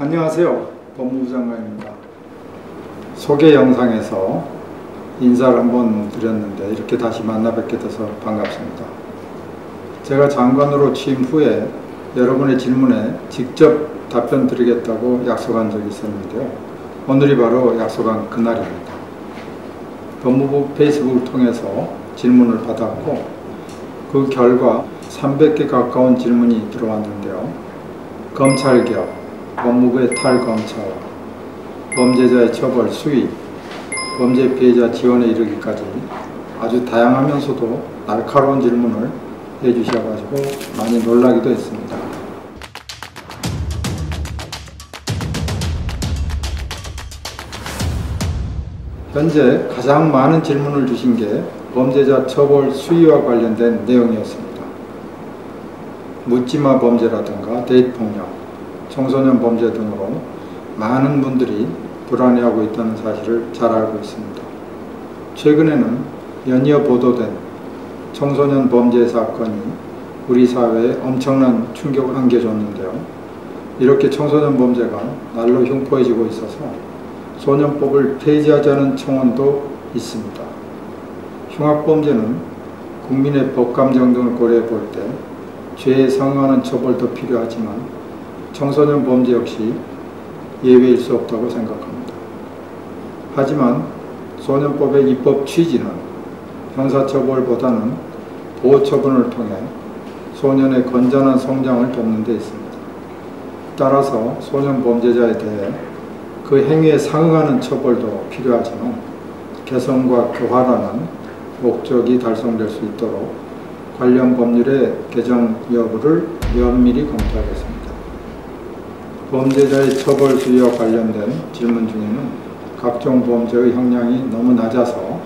안녕하세요. 법무부 장관입니다. 소개 영상에서 인사를 한번 드렸는데 이렇게 다시 만나 뵙게 돼서 반갑습니다. 제가 장관으로 취임 후에 여러분의 질문에 직접 답변 드리겠다고 약속한 적이 있었는데요. 오늘이 바로 약속한 그날입니다. 법무부 페이스북을 통해서 질문을 받았고 그 결과 300개 가까운 질문이 들어왔는데요. 검찰개혁, 법무부의 탈검찰화, 범죄자의 처벌 수위, 범죄 피해자 지원에 이르기까지 아주 다양하면서도 날카로운 질문을 해주셔가지고 많이 놀라기도 했습니다. 현재 가장 많은 질문을 주신 게 범죄자 처벌 수위와 관련된 내용이었습니다. 묻지마 범죄라든가 데이트폭력, 청소년 범죄 등으로 많은 분들이 불안해하고 있다는 사실을 잘 알고 있습니다. 최근에는 연이어 보도된 청소년 범죄 사건이 우리 사회에 엄청난 충격을 안겨줬는데요. 이렇게 청소년 범죄가 날로 흉포해지고 있어서 소년법을 폐지하자는 청원도 있습니다. 흉악범죄는 국민의 법감정 등을 고려해 볼 때 죄에 상응하는 처벌도 필요하지만 청소년 범죄 역시 예외일 수 없다고 생각합니다. 하지만 소년법의 입법 취지는 형사처벌보다는 보호처분을 통해 소년의 건전한 성장을 돕는 데 있습니다. 따라서 소년 범죄자에 대해 그 행위에 상응하는 처벌도 필요하지만 개선과 교화라는 목적이 달성될 수 있도록 관련 법률의 개정 여부를 면밀히 검토하겠습니다. 범죄자의 처벌 수위와 관련된 질문 중에는 각종 범죄의 형량이 너무 낮아서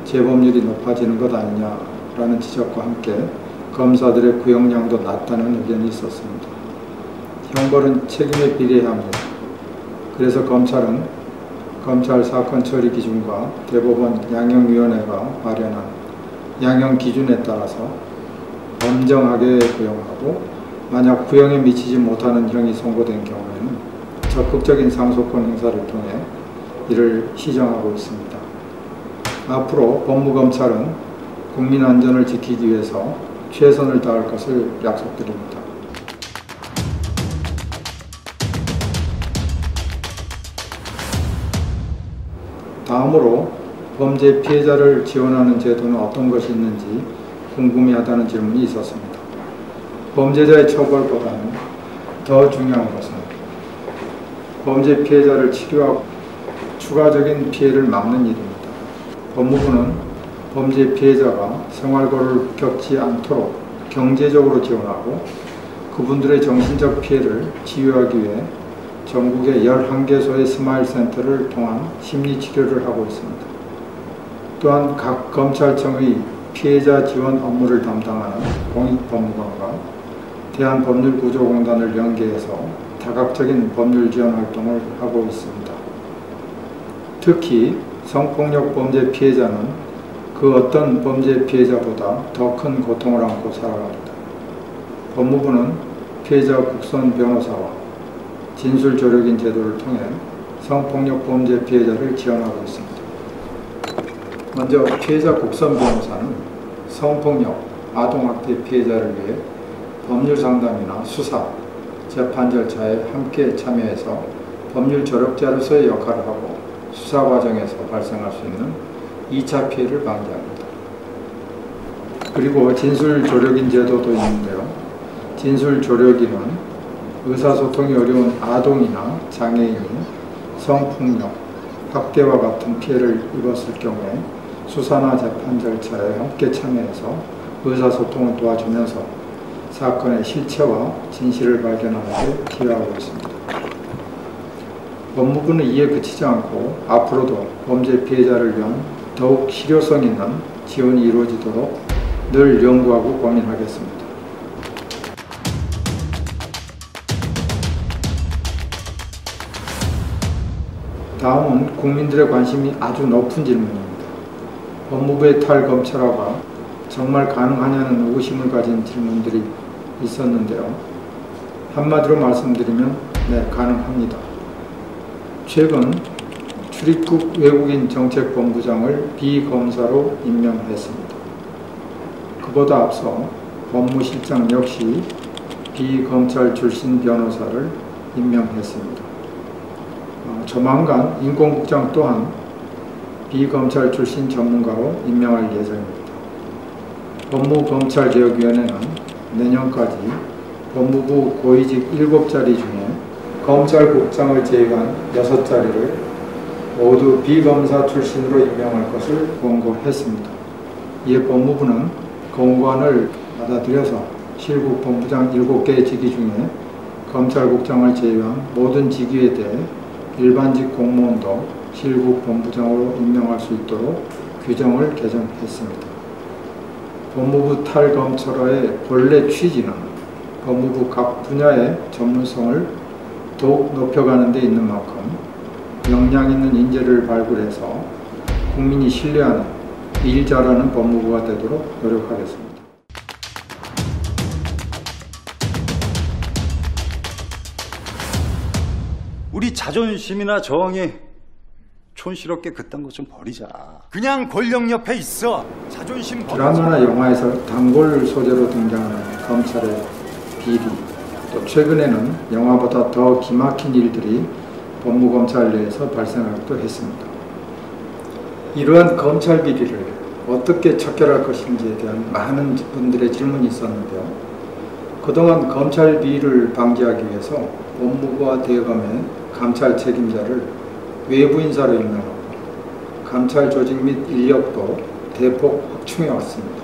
재범률이 높아지는 것 아니냐라는 지적과 함께 검사들의 구형량도 낮다는 의견이 있었습니다. 형벌은 책임에 비례합니다. 그래서 검찰은 검찰 사건 처리 기준과 대법원 양형위원회가 마련한 양형 기준에 따라서 엄정하게 구형하고 만약 구형에 미치지 못하는 형이 선고된 경우에는 적극적인 상소권 행사를 통해 이를 시정하고 있습니다. 앞으로 법무검찰은 국민 안전을 지키기 위해서 최선을 다할 것을 약속드립니다. 다음으로 범죄 피해자를 지원하는 제도는 어떤 것이 있는지 궁금해하다는 질문이 있었습니다. 범죄자의 처벌보다는 더 중요한 것은 범죄 피해자를 치료하고 추가적인 피해를 막는 일입니다. 법무부는 범죄 피해자가 생활고를 겪지 않도록 경제적으로 지원하고 그분들의 정신적 피해를 치유하기 위해 전국의 11개소의 스마일센터를 통한 심리치료를 하고 있습니다. 또한 각 검찰청의 피해자 지원 업무를 담당하는 공익법무관과 대한법률구조공단을 연계해서 다각적인 법률 지원 활동을 하고 있습니다. 특히 성폭력 범죄 피해자는 그 어떤 범죄 피해자보다 더 큰 고통을 안고 살아갑니다. 법무부는 피해자 국선 변호사와 진술조력인 제도를 통해 성폭력 범죄 피해자를 지원하고 있습니다. 먼저 피해자 국선 변호사는 성폭력, 아동학대 피해자를 위해 법률 상담이나 수사, 재판 절차에 함께 참여해서 법률 조력자로서의 역할을 하고 수사 과정에서 발생할 수 있는 2차 피해를 방지합니다. 그리고 진술조력인 제도도 있는데요. 진술조력인은 의사소통이 어려운 아동이나 장애인이 성폭력, 학대와 같은 피해를 입었을 경우에 수사나 재판 절차에 함께 참여해서 의사소통을 도와주면서 사건의 실체와 진실을 발견하는 데 기여하고 있습니다. 법무부는 이에 그치지 않고 앞으로도 범죄 피해자를 위한 더욱 실효성 있는 지원이 이루어지도록 늘 연구하고 고민하겠습니다. 다음은 국민들의 관심이 아주 높은 질문입니다. 법무부의 탈검찰화가 정말 가능하냐는 의구심을 가진 질문들이 있었는데요. 한마디로 말씀드리면 네, 가능합니다. 최근 출입국 외국인 정책본부장을 비검사로 임명했습니다. 그보다 앞서 법무실장 역시 비검찰 출신 변호사를 임명했습니다. 조만간 인권국장 또한 비검찰 출신 전문가로 임명할 예정입니다. 법무검찰개혁위원회는 내년까지 법무부 고위직 7자리 중에 검찰국장을 제외한 6자리를 모두 비검사 출신으로 임명할 것을 권고했습니다. 이에 법무부는 권고안을 받아들여서 실국 본부장 7개 직위 중에 검찰국장을 제외한 모든 직위에 대해 일반직 공무원도 실국 본부장으로 임명할 수 있도록 규정을 개정했습니다. 법무부 탈검찰화의 본래 취지는 법무부 각 분야의 전문성을 더욱 높여가는 데 있는 만큼 역량 있는 인재를 발굴해서 국민이 신뢰하는 일 잘하는 법무부가 되도록 노력하겠습니다. 우리 자존심이나 저항이 촌스럽게 그딴 것 좀 버리자. 그냥 권력 옆에 있어. 자존심 드라마나 영화에서 단골 소재로 등장하는 검찰의 비리, 또 최근에는 영화보다 더 기막힌 일들이 법무검찰 내에서 발생하기도 했습니다. 이러한 검찰 비리를 어떻게 척결할 것인지에 대한 많은 분들의 질문이 있었는데요. 그동안 검찰 비리를 방지하기 위해서 법무부와 대검의 감찰 책임자를 외부 인사로 임명하고 감찰 조직 및 인력도 대폭 확충해 왔습니다.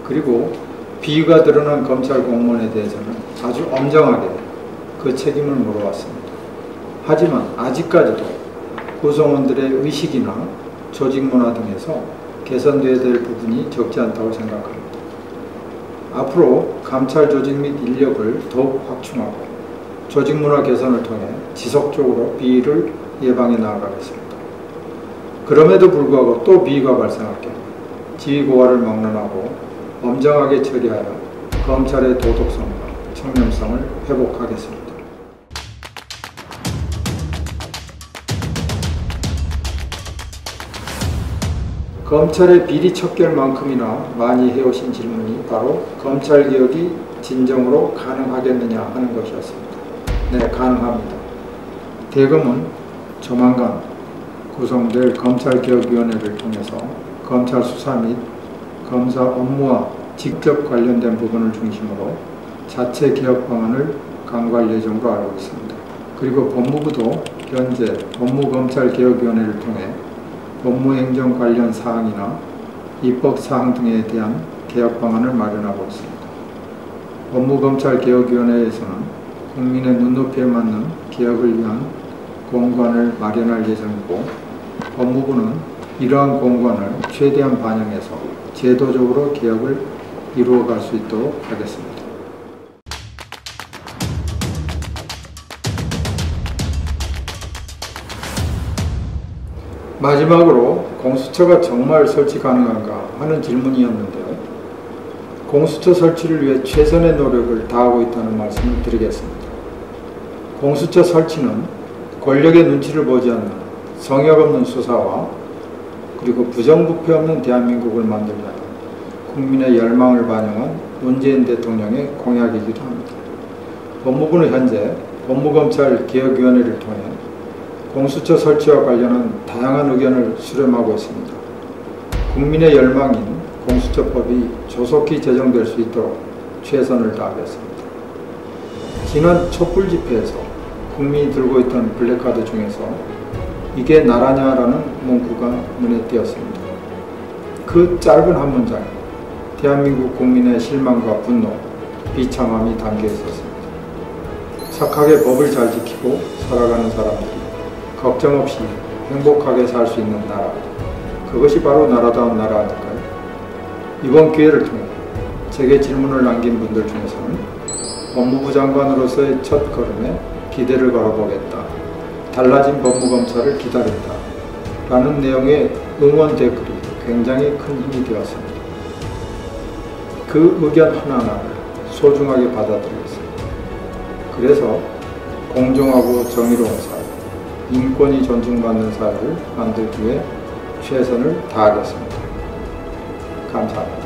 그리고 비위가 드러난 검찰 공무원에 대해서는 아주 엄정하게 그 책임을 물어왔습니다. 하지만 아직까지도 구성원들의 의식이나 조직 문화 등에서 개선되어야 될 부분이 적지 않다고 생각합니다. 앞으로 감찰 조직 및 인력을 더욱 확충하고 조직 문화 개선을 통해 지속적으로 비위를 예방해 나아가겠습니다. 그럼에도 불구하고 또 비위가 발생할 경우 지위 고하를 막론하고 엄정하게 처리하여 검찰의 도덕성과 청렴성을 회복하겠습니다. 검찰의 비리 척결만큼이나 많이 해오신 질문이 바로 검찰개혁이 진정으로 가능하겠느냐 하는 것이었습니다. 네, 가능합니다. 대검은 조만간 구성될 검찰개혁위원회를 통해서 검찰 수사 및 검사 업무와 직접 관련된 부분을 중심으로 자체 개혁 방안을 강구할 예정으로 알고 있습니다. 그리고 법무부도 현재 법무검찰개혁위원회를 통해 법무행정 관련 사항이나 입법사항 등에 대한 개혁 방안을 마련하고 있습니다. 법무검찰개혁위원회에서는 국민의 눈높이에 맞는 개혁을 위한 공관을 마련할 예정이고 법무부는 이러한 공관을 최대한 반영해서 제도적으로 개혁을 이루어갈 수 있도록 하겠습니다. 마지막으로 공수처가 정말 설치 가능한가 하는 질문이었는데요. 공수처 설치를 위해 최선의 노력을 다하고 있다는 말씀을 드리겠습니다. 공수처 설치는 권력의 눈치를 보지 않는 성역 없는 수사와 그리고 부정부패 없는 대한민국을 만들자는 국민의 열망을 반영한 문재인 대통령의 공약이기도 합니다. 법무부는 현재 법무검찰개혁위원회를 통해 공수처 설치와 관련한 다양한 의견을 수렴하고 있습니다. 국민의 열망인 공수처법이 조속히 제정될 수 있도록 최선을 다하겠습니다. 지난 촛불 집회에서 국민이 들고 있던 플래카드 중에서 이게 나라냐라는 문구가 눈에 띄었습니다. 그 짧은 한 문장에 대한민국 국민의 실망과 분노, 비참함이 담겨 있었습니다. 착하게 법을 잘 지키고 살아가는 사람들이 걱정 없이 행복하게 살 수 있는 나라, 그것이 바로 나라다운 나라 아닐까요? 이번 기회를 통해 제게 질문을 남긴 분들 중에서는 법무부 장관으로서의 첫 걸음에 기대를 걸어보겠다, 달라진 법무검찰을 기다린다 라는 내용의 응원 댓글이 굉장히 큰 힘이 되었습니다. 그 의견 하나하나를 소중하게 받아들이겠습니다. 그래서 공정하고 정의로운 사회, 인권이 존중받는 사회를 만들기 위해 최선을 다하겠습니다. 감사합니다.